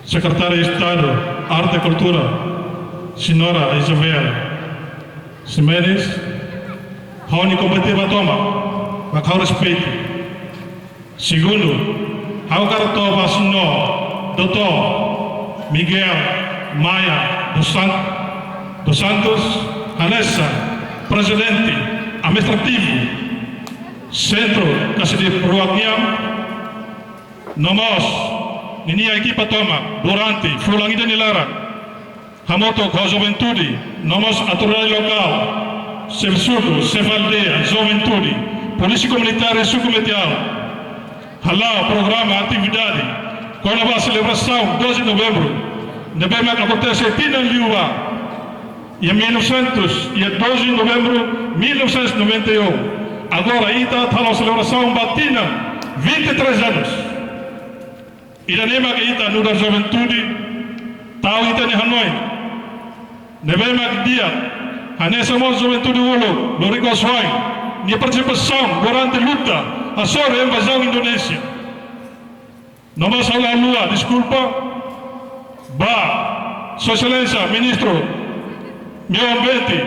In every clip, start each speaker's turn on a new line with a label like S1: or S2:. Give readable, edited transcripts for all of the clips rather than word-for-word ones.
S1: Secretária de Estado, Arte e Cultura, Senhora Isabel Ximenes, Rony Combativa Toma, Macau Respeito. Segundo, Haukarto Senhor Dr. Miguel Maia dos Santos, Anessa, Presidente Administrativo, Centro Kasidi Perwakilan, Nomos, Nini equipa toma durante Fulangida Nilara, Hamoto com a juventude, Nomos aturai local, Sevsurdo, Sevaldeia, juventude, Polícia Comunitária e Sucometial, Halal, programa, atividade, quando a celebração, 12 de novembro, novembro acontece aqui na Liuba, e em 12 de novembro de 1991, agora está a celebração batina, 23 anos. Iranema que ita no da juventude tau ita ni Hanoi nebema que dia hanessa mo juventude ulo lorigo swai ni participação durante luta a sua invasão Indonésia noma sala lua desculpa ba sua excelência ministro meu ambiente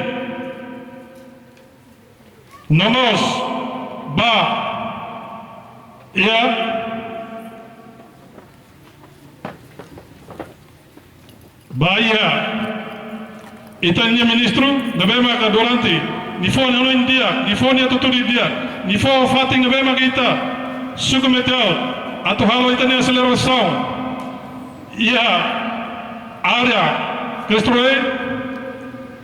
S1: nomos ba ia Bahia, itanya ministro, nabema ka durante, ni fone ano India, ni fone atutur India, ni fone fating nabema kita, sukumetau, atau halo itanya aceleração, ia área, construir,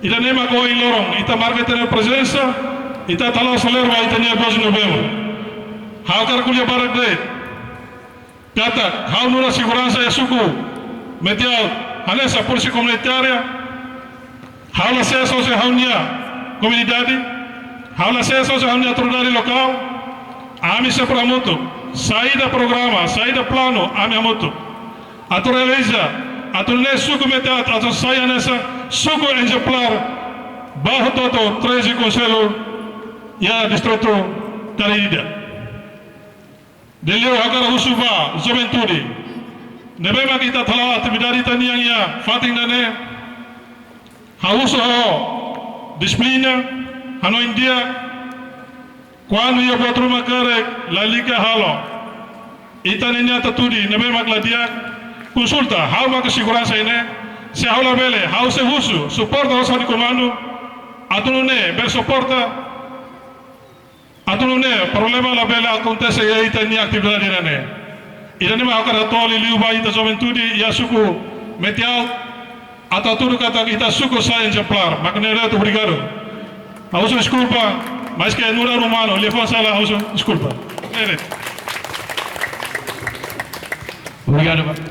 S1: itanya mago ilorong, ita market na presença, ita talo acelera itanya 12 de novembro, hakar kulia barak de, kata, hau nura segurança ya suku, metau Hanessa polícia comunitária, haula acesso à comunidade, haula acesso à autoridade local, ami se promoto, saída programa, saída plano, ami amoto. Atoreliza, atorne suco metat, ator saia nessa suco exemplar, barro todo 13 conselho e a distrito Taririda. Delio agora usuva, juventude. Nebema kita telah atividade taniang ya fating dane hauso disiplina hano India quando ia para rumah kerek lalika halo itaninya tatudi nebema gladia consulta hau maka segurança ini se haula bele hau se husu suporta rosa di comando atunune ber suporta atunune problema la bele acontece ya itania atividade dane Irani makakara toli liuba ita juventude ya suku metiau atau tudo kata kita suku saya exemplar maknanya itu obrigado auso desculpa mas que não era humano ele foi sala auso desculpa obrigado